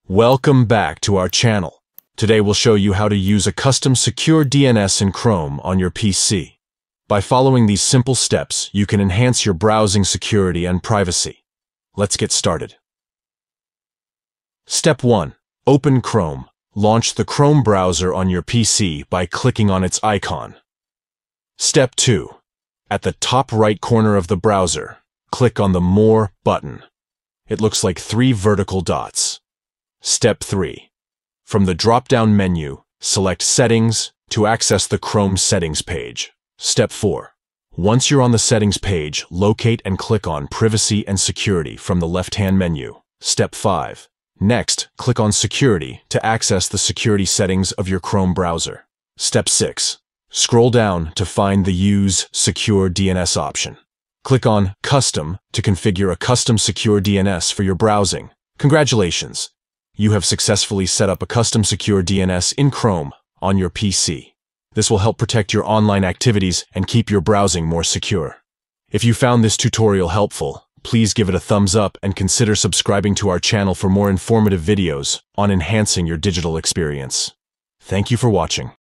Welcome back to our channel. Today we'll show you how to use a custom secure DNS in Chrome on your PC. By following these simple steps, you can enhance your browsing security and privacy. Let's get started. Step 1. Open Chrome. Launch the Chrome browser on your PC by clicking on its icon. Step 2. At the top right corner of the browser, click on the More button. It looks like 3 vertical dots. Step 3. From the drop-down menu, select Settings to access the Chrome settings page. Step 4. Once you're on the settings page, locate and click on Privacy and Security from the left-hand menu. Step 5. Next, click on Security to access the security settings of your Chrome browser. Step 6. Scroll down to find the Use Secure DNS option. Click on Custom to configure a custom secure DNS for your browsing. Congratulations! You have successfully set up a custom secure DNS in Chrome on your PC. This will help protect your online activities and keep your browsing more secure. If you found this tutorial helpful, please give it a thumbs up and consider subscribing to our channel for more informative videos on enhancing your digital experience. Thank you for watching.